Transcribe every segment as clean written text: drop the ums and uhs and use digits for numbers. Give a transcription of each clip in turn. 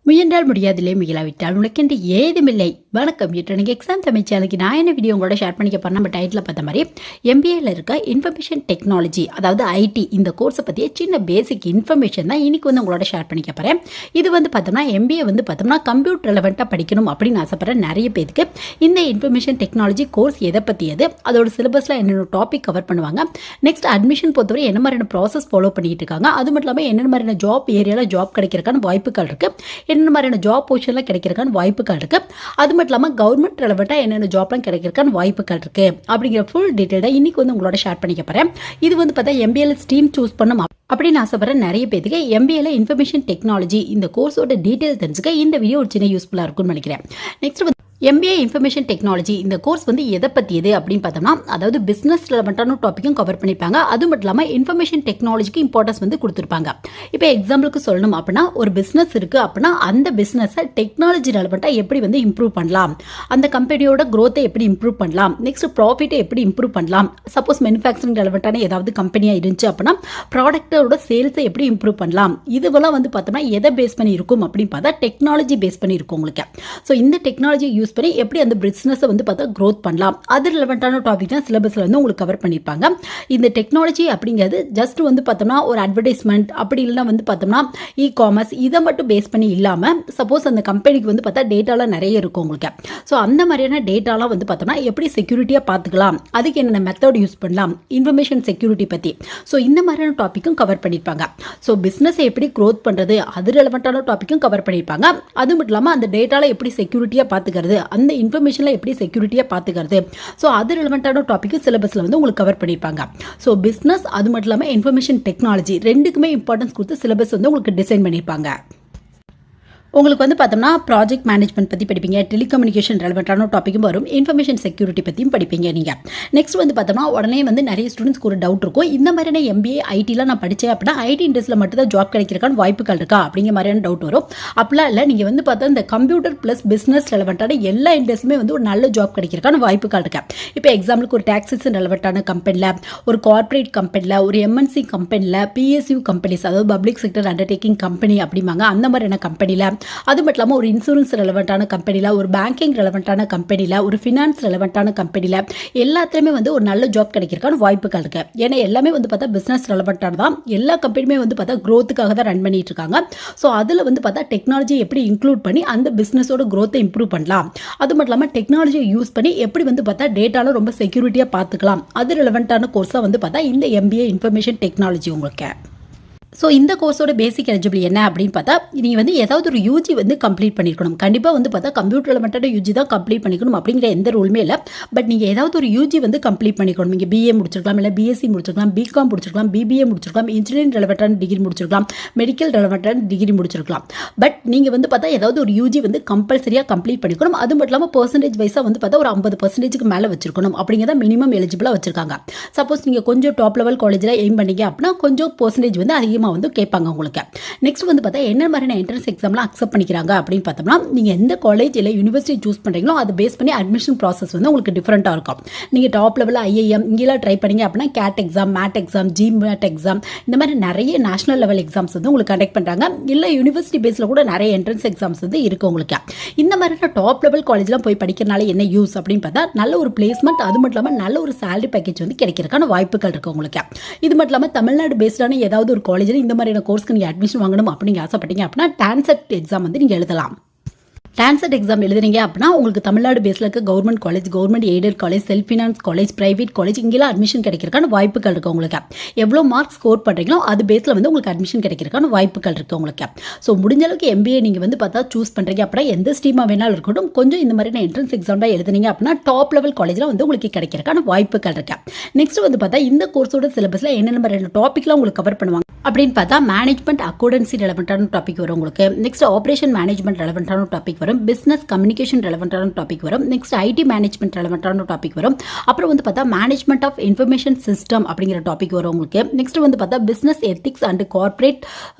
முயன்றால் முடியாதில்லை முயலாவிட்டால் உனக்கென்று ஏதுமில்லை. வணக்கம். இன்றைக்கு எக்ஸாம் தமிழ் சேனலுக்கு நான் என்ன வீடியோ உங்களோட ஷேர் பண்ணிக்க போறேன். நம்ம டைட்டில் பார்த்த மாதிரி எம்பிஏல இருக்க இன்ஃபர்மேஷன் டெக்னாலஜி, அதாவது ஐடி, இந்த கோர்ஸை பற்றிய சின்ன பேசிக் இன்ஃபர்மேஷன் தான் இன்னைக்கு உங்களோட ஷேர் பண்ணிக்க போகிறேன். இது பார்த்தோம்னா எம்பிஏ பார்த்தோம்னா கம்ப்யூட்டர் ரெலவெண்ட்டாக படிக்கணும் அப்படின்னு ஆசைப்படுற நிறைய பேருக்கு இந்த இன்ஃபர்மேஷன் டெக்னாலஜி கோர்ஸ் எதை பற்றியது, அதோட சிலபஸில் என்னென்ன டாபிக் கவர் பண்ணுவாங்க, நெக்ஸ்ட் அட்மிஷன் பொறுத்தவரை என்ன மாதிரியான ப்ராசஸ் ஃபாலோ பண்ணிட்டு இருக்காங்க, அது மட்டும் இல்லாமல் என்னென்ன மாதிரியான ஜாப் ஏரியாவில் ஜாப் கிடைக்கிறதுக்கான வாய்ப்புகள் இருக்குது, என்னென்ன மாதிரியான ஜாப் பொசிஷன்லாம் கிடைக்கிறதுக்கான வாய்ப்புகள் இருக்குது, அது மட்டும் இல்லாமல் கவர்மெண்ட் ரெலவெண்ட்டாக என்னென்ன ஜாப்லாம் கிடைக்கிறதுக்கான வாய்ப்புகள் இருக்குது அப்படிங்கிற ஃபுல் டீட்டெயிலாக இன்னைக்கு உங்களோட ஷேர் பண்ணிக்க போகிறேன். இது பார்த்தா எம்பிஏல ஸ்ட்ரீம் சூஸ் பண்ணணும் அப்படின்னு ஆசைப்படுற நிறைய பேருக்கு எம்பிஏல இன்ஃபர்மேஷன் டெக்னாலஜி இந்த கோர்ஸோட டீட்டெயில் தெரிஞ்சுக்க இந்த வீடியோ ஒரு சின்ன யூஸ்ஃபுல்லாக இருக்கும்னு நினைக்கிறேன். நெக்ஸ்ட் எம்பிஏ இன்ஃபர்மேஷன் டெக்னாலஜி இந்த கோர்ஸ் எதை பற்றியது அப்படின்னு பார்த்தோம்னா, அதாவது பிஸ்னஸ் ரெலவெண்ட்டான டாப்பிக்கும் கவர் பண்ணியிருப்பாங்க. அது மட்டும் இல்லாமல் இன்ஃபர்மேஷன் டெக்னாலஜிக்கு இம்பார்ட்டன்ஸ் கொடுத்துருப்பாங்க. இப்போ எக்ஸாம்பிளுக்கு சொல்லணும் அப்படின்னா, ஒரு பிஸ்னஸ் இருக்குது அப்படின்னா அந்த பிஸ்னஸை டெக்னாலஜி ரெலவெண்ட்டாக எப்படி இம்ப்ரூவ் பண்ணலாம், அந்த கம்பெனியோட க்ரோத்தை எப்படி இம்ப்ரூவ் பண்ணலாம், நெக்ஸ்ட் ப்ராஃபிட்டை எப்படி இம்ப்ரூவ் பண்ணலாம், சப்போஸ் மேனுஃபேக்சரிங் ரெலவெண்ட்டான ஏதாவது கம்பெனியாக இருந்துச்சு அப்படின்னா ப்ராடக்டோட சேல்ஸை எப்படி இம்ப்ரூவ் பண்ணலாம், இதுவெல்லாம் பார்த்தோம்னா எதை பேஸ் பண்ணி இருக்கும் அப்படின்னு பார்த்தா டெக்னாலஜி பேஸ் பண்ணி இருக்கும் உங்களுக்கு. ஸோ இந்த டெக்னாலஜி யூஸ் பண்ணி எப்படி அந்த பிசினஸை பார்த்தா க்ரோத் பண்ணலாம், அது ரிலவெண்ட்டான டாபிக் தான் சிலபஸில் உங்களுக்கு கவர் பண்ணியிருப்பாங்க. இந்த டெக்னாலஜி அப்படிங்கிறது ஜஸ்ட் பார்த்தோம்னா ஒரு அட்வர்டைஸ்மெண்ட் அப்படி இல்லைன்னா பார்த்தோம்னா இ காமர்ஸ் இதை மட்டும் பேஸ் பண்ணி இல்லாமல், சப்போஸ் அந்த கம்பெனிக்கு பார்த்தா டேட்டாலாம் நிறைய இருக்கும் உங்களுக்கு. ஸோ அந்த மாதிரியான டேட்டாலாம் பார்த்தோம்னா எப்படி செக்யூரிட்டியாக பார்த்துக்கலாம், அதுக்கு என்னென்ன மெத்தட் யூஸ் பண்ணலாம், இன்ஃபர்மேஷன் செக்யூரிட்டி பற்றி, ஸோ இந்த மாதிரியான டாப்பிக்கும் கவர் பண்ணியிருப்பாங்க. ஸோ பிஸ்னஸை எப்படி க்ரோத் பண்ணுறது அது ரிலவெண்ட்டான டாப்பிக்கும் கவர் பண்ணியிருப்பாங்க. அது மட்டும் இல்லாமல் அந்த டேட்டாவில் எப்படி செக்யூரிட்டியாக பார்த்துக்கிறது, அந்த இன்ஃபர்மேஷன்ல எப்படி செக்யூரிட்டியா பாத்துக்கிறது, சோ அது ரிலவெண்ட்டான டாபிக் சிலபஸ்ல உங்களுக்கு கவர் பண்ணிருப்பாங்க. சோ பிசினஸ் அது மட்டும் இல்லாம இன்ஃபர்மேஷன் டெக்னாலஜி ரெண்டுக்குமே இம்பார்ட்டன்ஸ் கொடுத்து சிலபஸ் உங்களுக்கு டிசைன் பண்ணிருப்பாங்க. உங்களுக்கு பார்த்தோம்னா ப்ராஜெக்ட் மேனேஜ்மெண்ட் பற்றி படிப்பீங்க, டெலிகம்யூனிகேஷன் ரெலவெண்ட்டான டாப்பிக்கும் வரும், இன்ஃபர்மேஷன் செக்யூரிட்டி பற்றியும் படிப்பீங்க நீங்கள். நெக்ஸ்ட் பார்த்தோம்னா உடனே நிறைய ஸ்டூடெண்ட்ஸ்க்கு ஒரு டவுட் இருக்கும், இந்த மாதிரியான எம்பிஏ ஐடிலாம் நான் படித்தேன் அப்படின்னா ஐடி இண்டஸ்ட்ரியில் மட்டும் தான் ஜாப் கிடைக்கிறக்கான வாய்ப்புகள் இருக்கா அப்படிங்கிற மாதிரியான டவுட் வரும். அப்படிலாம் இல்லை, நீங்கள் பார்த்தா இந்த கம்ப்யூட்டர் ப்ளஸ் பிஸ்னஸ் ரெலவெண்ட்டான எல்லா இண்டஸ்ட்ரியுமே ஒரு நல்ல ஜாப் கிடைக்கிறக்கான வாய்ப்புகள் இருக்கு. இப்போ எக்ஸாம்பிளுக்கு ஒரு டாக்ஸஸ் ரெலவெண்ட்டான கம்பெனியில், ஒரு கார்பரேட் கம்பெனியில், ஒரு எம்என்சி கம்பெனியில், பிஎஸ்யூ கம்பெனிஸ் அதாவது பப்ளிக் செக்டர் அண்டர்டேக்கிங் கம்பெனி அப்படிம்பாங்க, அந்த மாதிரியான கம்பெனியில், அது மட்டும் இல்லாமல் ஒரு இன்சூரன்ஸ் ரெலவெண்ட்டான கம்பெனியில், ஒரு பேங்கிங் ரெலவெண்ட்டான கம்பெனியில், ஒரு ஃபினான்ஸ் ரெலவெண்ட்டான கம்பெனியில் எல்லாத்துலேயுமே ஒரு நல்ல ஜாப் கிடைக்கிறதுக்கான வாய்ப்புகள் இருக்கு. ஏன்னா எல்லாமே பார்த்தா பிஸ்னஸ் ரெலவெண்ட்டான தான், எல்லா கம்பெனியுமே பார்த்தா க்ரோத்துக்காக தான் ரன் பண்ணிட்டு இருக்காங்க. ஸோ அதில் பார்த்தா டெக்னாலஜி எப்படி இன்க்ளூட் பண்ணி அந்த பிஸ்னஸோட க்ரோத்தை இம்ப்ரூவ் பண்ணலாம், அது மட்டும் இல்லாமல் டெக்னாலஜியை யூஸ் பண்ணி எப்படி பார்த்தா டேட்டாவில் ரொம்ப செக்யூரிட்டியாக பார்த்துக்கலாம், அது ரெலவெண்ட்டான கோர்ஸாக பார்த்தா இந்த எம்பிஏ இன்ஃபர்மேஷன் டெக்னாலஜி உங்களுக்கு. ஸோ இந்த கோர்ஸோட பேசிக் எலிஜிபிள் என்ன அப்படின்னு பார்த்தா, நீங்கள் ஏதாவது ஒரு யூஜி கம்ப்ளீட் பண்ணியிருக்கணும். கண்டிப்பாக பார்த்தா கம்ப்யூட்டர் ரிலேட்டட் யூஜி தான் கம்ப்ளீட் பண்ணிக்கணும் அப்படிங்கிற எந்த ரூலுமே இல்லை. பட் நீங்கள் ஏதாவது ஒரு யூஜி கம்ப்ளீட் பண்ணிக்கணும். நீங்கள் பிஏ முடிச்சிருக்கலாம், இல்லை பிஎஸ்சி முடிச்சிருக்கலாம், பிகாம் முடிச்சிருக்கலாம், பிபிஏ முடிச்சிருக்கலாம், இன்ஜினியரிங் ரிலேட்டட் டிகிரி முடிச்சிருக்கலாம், மெடிக்கல் ரிலேட்டட் டிகிரி முடிச்சிருக்கலாம். பட் நீங்கள் பார்த்தா ஏதாவது ஒரு யூஜி கம்பல்சரியாக கம்ப்ளீட் பண்ணிக்கணும். அது மட்டும் இல்லாமல் பர்சன்டேஜ் வைஸாக பார்த்தா ஒரு 50% மேலே வச்சிருக்கணும் அப்படிங்கிறத மினிமம் எலிஜிபிளாக வச்சிருக்காங்க. சப்போஸ் நீங்கள் கொஞ்சம் டாப் லெவல் காலேஜில் எய்ம் பண்ணீங்க அப்படின்னா கொஞ்சம் பர்சன்டேஜ் அதிகமாக கேட்பாங்க உங்களுக்கு. நெக்ஸ்ட் பார்த்தா என்ன மாதிரியான என்ட்ரன்ஸ் எக்ஸாம்லாம் அக்செப்ட் பண்ணிக்கிறாங்க அப்படின்னு பார்த்தோம்னா, நீங்கள் எந்த காலேஜ் இல்லை யூனிவர்சிட்டி சூஸ் பண்ணுறீங்களோ அதை பேஸ் பண்ணி அட்மிஷன் ப்ராசஸ் உங்களுக்கு டிஃப்ரெண்ட்டாக இருக்கும். நீங்கள் டாப் லெவலில் ஐஐஎம் இங்கெல்லாம் ட்ரை பண்ணீங்க அப்படின்னா CAT exam, MAT exam, GMAT exam, இந்த மாதிரி நிறைய நேஷனல் லெவல் எக்ஸாம்ஸ் உங்களுக்கு கண்டக்ட் பண்ணுறாங்க. இல்லை யூனிவர்சிட்டி பேஸில் கூட நிறைய என்ட்ரன்ஸ் எக்ஸாம்ஸ் இருக்குது உங்களுக்கு. இந்த மாதிரியான டாப் லெவல் காலேஜ்லாம் போய் படிக்கிறனால என்ன யூஸ் அப்படின்னு பார்த்தா, நல்ல ஒரு பிளேஸ்மெண்ட், அது மட்டும் இல்லாமல் நல்ல ஒரு சேலரி பேக்கேஜ் கிடைக்கிறதுக்கான வாய்ப்புகள் இருக்குது உங்களுக்கு. இது மட்டும் இல்லாமல் தமிழ்நாடு பேஸ்டான ஏதாவது ஒரு காலேஜில் இந்த மாதிரியான கோர்ஸ்க்கு நீங்கள் அட்மிஷன் வாங்கணும் அப்படிங்க ஆசைப்பட்டீங்க அப்படின்னா டான்செட் எக்ஸாம் நீங்கள் எழுதலாம். டான்செட் எக்ஸாம் எழுதுறீங்க அப்படின்னா உங்களுக்கு தமிழ்நாடு பேஸில் இருக்க government college, government aided college, self finance college, private college இங்கெல்லாம் அட்மிஷன் கிடைக்கிறதுக்கான வாய்ப்புகள் இருக்குது உங்களுக்கு. எவ்வளோ மார்க் ஸ்கோர் பண்ணுறீங்களோ அது பேஸில் உங்களுக்கு அட்மிஷன் கிடைக்கிறதுக்கான வாய்ப்புகள் இருக்குது உங்களுக்கு. ஸோ முடிஞ்ச அளவுக்கு எம்பிஏ நீங்கள் பார்த்தா சூஸ் பண்ணுறீங்க அப்படின்னா எந்த ஸ்ட்ரீமாக வேணாலும் இருக்கட்டும், கொஞ்சம் இந்த மாதிரியான என்ட்ரன்ஸ் எக்ஸாம் தான் எழுதுனீங்க அப்படின்னா டாப் லெவல் காலேஜில் உங்களுக்கு கிடைக்கிறதுக்கான வாய்ப்புகள் இருக்குது. நெக்ஸ்ட் பார்த்தா இந்த கோர்ஸோட சிலபஸில் என்னென்ன மாதிரியான டாப்பிக்லாம் உங்களுக்கு கவர் பண்ணுவாங்க அப்படின்னு பார்த்தா, மேனேஜ்மெண்ட் அக்கௌண்டன்சி ரெலவெண்ட்டான டாபிக் வரும் உங்களுக்கு. நெக்ஸ்ட் ஆப்ரேஷன் மேனேஜ்மெண்ட் ரெலவெண்ட்டான டாபிக் வரும். வரும், பிஸ்னஸ் கம்யூனிகேஷன் ரெலவெண்ட்டான டாபிக் வரும், நெக்ஸ்ட் ஐடி மேனேஜ்மெண்ட் ரெலவெண்ட்டான டாபிக் வரும், அப்புறம் வந்து பார்த்தா மேனேஜ்மெண்ட் ஆஃப் இன்ஃபர்மேஷன் சிஸ்டம் அப்படிங்கிற டாபிக் வரும் உங்களுக்கு. நெக்ஸ்ட் வந்து பார்த்தா பிஸ்னஸ் எத்திக்ஸ் அண்ட் கார்பரேட்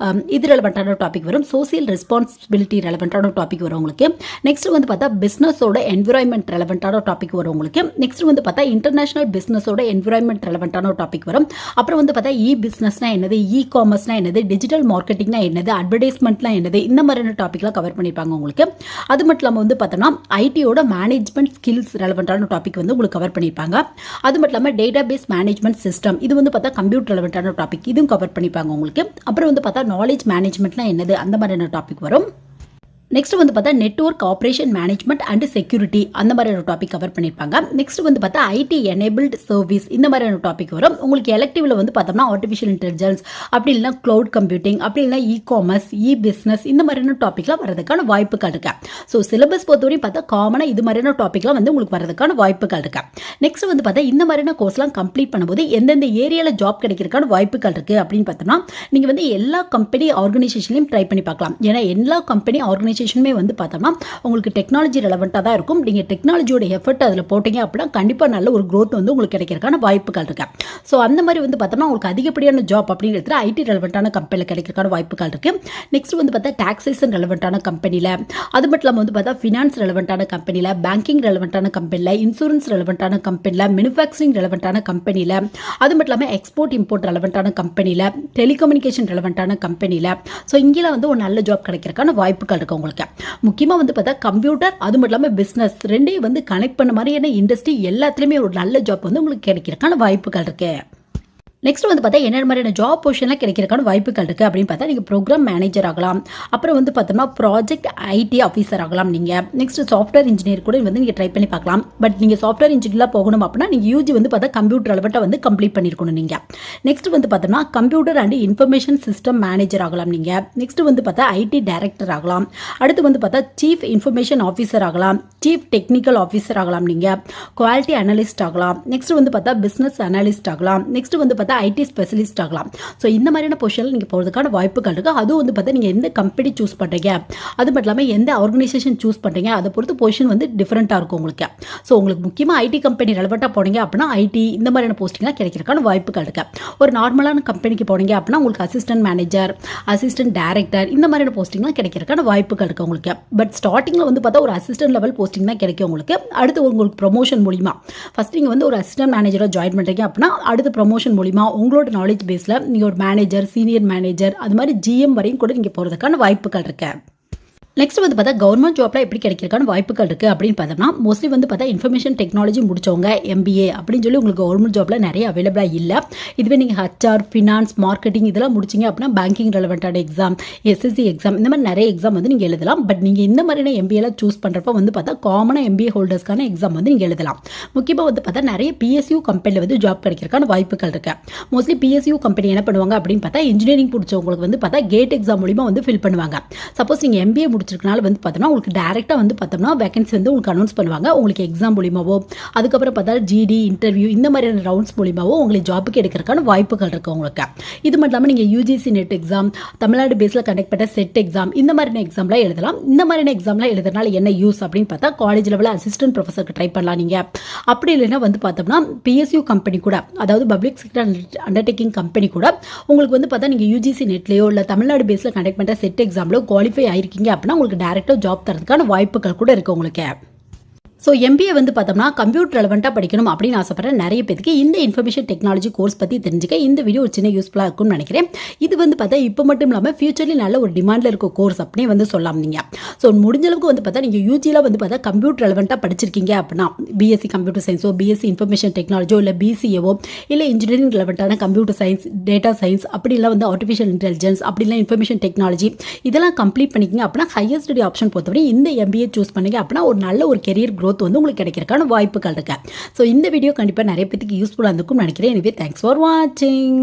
இது ரெலவெண்ட்டான டாபிக் வரும், சோசியல் ரெஸ்பான்சிபிலிட்டி ரெலவெண்ட்டான டாபிக் வரும் உங்களுக்கு. நெக்ஸ்ட் வந்து பார்த்தா பிஸ்னஸோட என்விரான்மெண்ட் ரெலவெண்ட்டான டாபிக் வரும் உங்களுக்கு. நெக்ஸ்ட் வந்து பார்த்தா இன்டர்நேஷனல் பிஸ்னஸோட என்விரான்மெண்ட் ரெலவெண்ட்டான டாபிக் வரும். அப்புறம் வந்து பார்த்தா பிஸ்னஸ்னா என்னது, காமர்ஸ்னா என்னது, டிஜிட்டல் மார்க்கெட்டிங்னா என்னது, அட்வர்டைஸ்மெண்ட்லாம் என்னது, இந்த மாதிரியான டாபிக்லாம் கவர் பண்ணியிருப்பாங்க உங்களுக்கு. அது மட்டும் இல்லாமல் வந்து பார்த்தோம்னா ஐடியோட மேனேஜ்மெண்ட் ஸ்கில்ஸ் ரெலவெண்ட்டான டாபிக் வந்து உங்களுக்கு கவர் பண்ணியிருப்பாங்க. அது மட்டும் இல்லாமல் டேட்டா பேஸ் மேனேஜ்மெண்ட் சிஸ்டம், இது வந்து பார்த்தா கம்ப்யூட்டர் ரெலவெண்ட்டான டாபிக், இதுவும் கவர் பண்ணியிருப்பாங்க உங்களுக்கு. அப்புறம் வந்து பார்த்தா நாலேஜ் மேனேஜ்மெண்ட்னா என்னது, அந்த மாதிரியான டாபிக் வரும். நெக்ஸ்ட் வந்து பார்த்தா network operation management and security, அந்த மாதிரியான டாபிக் கவர் பண்ணியிருப்பாங்க. நெக்ஸ்ட் வந்து பார்த்தா ஐடி எனேபிள்டு சர்வீஸ், இந்த மாதிரியான டாபிக் வரும் உங்களுக்கு. எலக்டிவ்ல வந்து பார்த்தோம்னா ஆர்டிஃபிஷியல் இன்டெலிஜென்ஸ், அப்படி இல்லைனா க்ளவுட் கம்ப்யூட்டிங், அப்படி இல்லைனா காமர்ஸ், பிஸ்னஸ், இந்த மாதிரியான டாபிக்லாம் வரதுக்கான வாய்ப்புகள் இருக்கு. ஸோ சிலபஸ் பொறுத்தவரையும் பார்த்தா காமனாக இது மாதிரியான டாபிக்லாம் வந்து உங்களுக்கு வரதுக்கான வாய்ப்புகள் இருக்கு. நெக்ஸ்ட் வந்து பார்த்தா இந்த மாதிரியான கோர்ஸ்லாம் கம்ப்ளீட் பண்ணும்போது எந்தெந்த ஏரியாவில் ஜாப் கிடைக்கிறதுக்கான வாய்ப்புகள் இருக்கு அப்படின்னு பார்த்தோம்னா, நீங்கள் வந்து எல்லா கம்பெனி ஆர்கனைசேஷன்லையும் ட்ரை பண்ணி பார்க்கலாம். ஏன்னா எல்லா கம்பெனி ஆர்கனைசேஷனுமே வந்து பார்த்தோம்னா உங்களுக்கு டெக்னாலஜி ரெலவெண்ட்டாக தான் இருக்கும். நீங்கள் டெக்னாலஜியோட எஃபர்ட் அதில் போட்டீங்க அப்படின்னா கண்டிப்பாக நல்ல ஒரு க்ரோத் வந்து உங்களுக்கு கிடைக்கிறதுக்கான வாய்ப்புகள் இருக்கு. ஸோ அந்த மாதிரி வந்து பார்த்தோம்னா உங்களுக்கு அதிகப்படியான ஜாப் அப்படிங்கிறது ஐடி ரெலவெண்ட்டான கம்பெனியில் கிடைக்கிறதுக்கான வாய்ப்புகள் இருக்கு. நெக்ஸ்ட் வந்து பார்த்தா டாக்ஸேஷன் ரெலவெண்ட்டான கம்பெனியில், அது மட்டும் இல்லாமல் வந்து பார்த்தா ஃபினான்ஸ் ரெலவெண்ட்டான கம்பெனியில், பேங்கிங் ரெலவெண்ட்டான கம்பெனியில், இன்சூரன்ஸ் ரெலவெண்ட்டான கம்பெனியில், மேனுஃபேக்சரிங் ரெலவெண்ட்டான கம்பெனியில், அது மட்டும் இல்லாமல் எக்ஸ்போர்ட் இம்போர்ட் ரெலவெண்ட்டான கம்பெனியில், டெலிகம்யூனிகேஷன் ரெலவெண்ட்டான கம்பெனியில். ஸோ இங்கெல்லாம் வந்து ஒரு நல்ல ஜாப் கிடைக்கிறதுக்கான வாய்ப்புகள் இருக்கு உங்களுக்கு. முக்கியமாக வந்து பார்த்தா கம்ப்யூட்டர், அது மட்டும் இல்லாமல் பிஸ்னஸ் ரெண்டையும் வந்து கனெக்ட் பண்ண மாதிரியான இண்டஸ்ட்ரி எல்லாத்துலேயுமே ஒரு நல்ல ஜாப் வந்து உங்களுக்கு கிடைக்கிறதுக்கான வாய்ப்புகள் இருக்கு. நெக்ஸ்ட் வந்து பார்த்தா என்ன மாதிரியான ஜாப் பொசிஷன்லாம் கிடைக்கிறதுக்கான வாய்ப்புகள் இருக்குது அப்படின்னு பார்த்தா நீங்கள் ப்ரோக்ராம் மேனேஜர் ஆகலாம், அப்புறம் வந்து பார்த்தோம்னா ப்ராஜெக்ட் ஐடி ஆஃபீஸர் ஆகலாம். நீங்கள் நெக்ஸ்ட் சாஃப்ட்வேர் இன்ஜினியர் கூட வந்து நீங்கள் ட்ரை பண்ணி பார்க்கலாம். பட் நீங்கள் சாஃப்ட்வேர் இன்ஜினியர்லாம் போகணும் அப்படின்னா நீங்கள் யூஜி வந்து பார்த்தா கம்ப்யூட்டர் ரெலவெண்ட்டாக வந்து கம்ப்ளீட் பண்ணியிருக்கணும் நீங்கள். நெக்ஸ்ட் வந்து பார்த்தோம்னா computer and information system manager ஆகலாம் நீங்கள். நெக்ஸ்ட் வந்து பார்த்தா ஐடி டைரக்டர் ஆகலாம். அடுத்து வந்து பார்த்தா சீஃப் இன்ஃபர்மேஷன் ஆஃபீஸர் ஆகலாம், சீஃப் டெக்னிக்கல் ஆஃபீஸர் ஆகலாம் நீங்கள், குவாலிட்டி அனலிஸ்ட் ஆகலாம். நெக்ஸ்ட் வந்து பார்த்தா பிஸ்னஸ் அனலிஸ்ட் ஆகலாம். நெக்ஸ்ட் வந்து பார்த்தா ஐடி ஸ்பெஷலிஸ்ட் ஆகலாம். ஸோ இந்த மாதிரியான பொசிஷனில் நீங்கள் போகிறதுக்கான வாய்ப்புகள் இருக்குது. அதுவும் வந்து பார்த்தா நீங்கள் எந்த கம்பெனி சூஸ் பண்ணுறீங்க, அது மட்டும் இல்லாமல் எந்த ஆர்கனைசேஷன் சூஸ் பண்ணுறீங்க, அதை பொறுத்து பொசிஷன் வந்து டிஃப்ரெண்ட்டாக இருக்கும் உங்களுக்கு. ஸோ உங்களுக்கு முக்கியமாக ஐடி கம்பெனி ரெலவெண்ட்டாக போனீங்க அப்படின்னா ஐடி இந்த மாதிரியான போஸ்டிங்லாம் கிடைக்கிறதுக்கான வாய்ப்புகள் இருக்குது. ஒரு நார்மலான கம்பெனிக்கு போனீங்க அப்படின்னா உங்களுக்கு அசிஸ்டன்ட் மேனேஜர், அசிஸ்டன்ட் டைரக்டர், இந்த மாதிரியான போஸ்டிங்லாம் கிடைக்கிறதுக்கான வாய்ப்புகள் இருக்குது உங்களுக்கு. பட் ஸ்டார்டிங்கில் வந்து பார்த்தா ஒரு அசிஸ்டன்ட் லெவல் போஸ்டிங் தான் கிடைக்கும் உங்களுக்கு. அடுத்து உங்களுக்கு ப்ரொமோஷன் மூலிமா ஃபஸ்ட் நீங்கள் வந்து ஒரு அசிஸ்டன்ட் மேனேஜராக ஜாயின் பண்ணுறீங்க அப்படின்னா அடுத்து ப்ரொமோஷன் மூலிமா உங்களோட நாலேஜ் பேஸில் நீங்கள் ஒரு மேனேஜர், சீனியர் மேனேஜர், அது மாதிரி ஜிஎம் வரையும் கூட நீங்கள் போகிறதுக்கான வாய்ப்புகள் இருக்கு. நெக்ஸ்ட் வந்து பார்த்தா கவர்மெண்ட் ஜாப்ல எப்படி கிடைக்கிறதுக்கான வாய்ப்புகள் இருக்குது அப்படின்னு பார்த்தோம்னா மோஸ்ட்லி வந்து பார்த்தா இன்ஃபர்மேஷன் டெக்னாலஜி முடிச்சவங்க MBA அப்படின்னு சொல்லி உங்களுக்கு கவர்மெண்ட் ஜாப்ல நிறைய அவைலபிளாக இல்லை. இதுவே நீங்கள் HR, ஃபினான்ஸ், மார்க்கெட்டிங் இதெல்லாம் முடிச்சிங்க அப்படின்னா பேங்கிங் ரெலவெண்ட்டான எக்ஸாம், SSC எக்ஸாம், இந்த மாதிரி நிறைய எக்ஸாம் வந்து நீங்கள் எழுதலாம். பட் நீங்கள் இந்த மாதிரியான MBAல சூஸ் பண்ணுறப்ப வந்து பார்த்தா காமனாக MBA ஹோல்டர்ஸ்க்கான எக்ஸாம் வந்து நீங்கள் எழுதலாம். முக்கியமாக வந்து பார்த்தா நிறைய PSU கம்பெனியில் வந்து ஜாப் கிடைக்கிறதுக்கான வாய்ப்புகள் இருக்கு. மோஸ்ட்லி PSU கம்பெனி என்ன பண்ணுவாங்க அப்படின்னு பார்த்தா இன்ஜினியரிங் முடிச்சவங்களுக்கு வந்து பார்த்தா கேட் எக்ஸாம் மூலிமா வந்து ஃபில் பண்ணுவாங்க. சப்போஸ் நீங்கள் MBA முடிச்சிருக்கனால வந்து பார்த்தோம்னா உங்களுக்கு டேரெக்டாக வந்து பார்த்தோம்னா வேகன்சி வந்து உங்களுக்கு அனௌன்ஸ் பண்ணுவாங்க. உங்களுக்கு எக்ஸாம் மூலியமாவோ அதுக்கப்புறம் பார்த்தா GD இன்டர்வியூ இந்த மாதிரியான ரவுண்ட்ஸ் மூலியமாவோ உங்களுக்கு ஜாப்புக்கு எடுக்கிறதுக்கான வாய்ப்புகள் இருக்குது உங்களுக்கு. இது மட்டும் இல்லாமல் நீங்கள் UGC நெட் எக்ஸாம், தமிழ்நாடு பேஸில் கண்டக்ட் பண்ண செட் எக்ஸாம், இந்த மாதிரியான எக்ஸாம்லாம் எழுதலாம். இந்த மாதிரியான எக்ஸாம்லாம் எழுதுறதுனால என்ன யூஸ் அப்படின்னு பார்த்தா காலேஜ் லெவலில் அசிஸ்டன்ட் ப்ரொஃபஸருக்கு ட்ரை பண்ணலாம் நீங்கள். அப்படி இல்லைன்னா வந்து பார்த்தோம்னா PSU கம்பெனி கூட, அதாவது பப்ளிக் செக்டர் அண்டர்டேக்கிங் கம்பெனி கூட உங்களுக்கு வந்து பார்த்தா நீங்கள் UGC நெட்லேயோ இல்லை தமிழ்நாடு பேஸில் கண்டக்ட் பண்ணுற செட் எக்ஸாம்லோ குவாலிஃபை ஆயிருக்கீங்க அப்படின்னா உங்களுக்கு டேரெக்டாக ஜாப் தரதுக்கான வாய்ப்புகள் கூட இருக்குது உங்களுக்கு. ஸோ MBA வந்து பார்த்தோம்னா கம்ப்யூட்டர் ரெலவெண்ட்டாக படிக்கணும் அப்படின்னு ஆசைப்படுற நிறைய பேருக்கு இந்த இன்ஃபர்மேஷன் டெக்னாலஜி கோர்ஸ் பற்றி தெரிஞ்சுக்க இந்த வீடியோ ஒரு சின்ன யூஸ்ஃபுல்லாக இருக்கும்னு நினைக்கிறேன். இது வந்து பார்த்தா இப்போ மட்டும் இல்லாமல் ஃபியூச்சர்லி நல்ல ஒரு டிமாண்டில் இருக்க கோர்ஸ் அப்படியே வந்து சொல்லலாம் நீங்கள். ஸோ முடிஞ்ச அளவுக்கு வந்து பார்த்தா நீங்கள் யூஜியில் வந்து பார்த்தா கம்ப்யூட்டர் ரெலவெண்ட்டாக படிச்சிருக்கீங்க அப்படின்னா BSc கம்ப்யூட்டர் சயின்ஸோ, BSc இன்ஃபர்மேஷன் டெக்னாலஜியோ, இல்லை BCAவோ, இல்லை இன்ஜினியரிங் ரெலவெண்ட்டான கம்ப்யூட்டர் சயின்ஸ், டேட்டா சயின்ஸ், அப்படிலாம் வந்து ஆர்டிஃபிஷியல் இன்டெலிஜென்ஸ், அப்படிலாம் இன்ஃபர்மேஷன் டெக்னாலஜி இதெல்லாம் கம்ப்ளீட் பண்ணிக்கிங்க அப்படின்னா ஹையர் ஸ்டடி ஆப்ஷன் பொறுத்தவரை இந்த MBA சூஸ் பண்ணீங்க அப்படின்னா ஒரு நல்ல ஒரு கெரியர் க்ரோத் வந்து உங்களுக்கு கிடைக்கிறதுக்கான வாய்ப்புகள் இருக்கு. ஸோ இந்த வீடியோ கண்டிப்பாக நிறைய பேருக்கு யூஸ்ஃபுல்லாக இருந்திருக்கும்னு நினைக்கிறேன். எனவே தேங்க்ஸ் ஃபார் வாட்சிங்.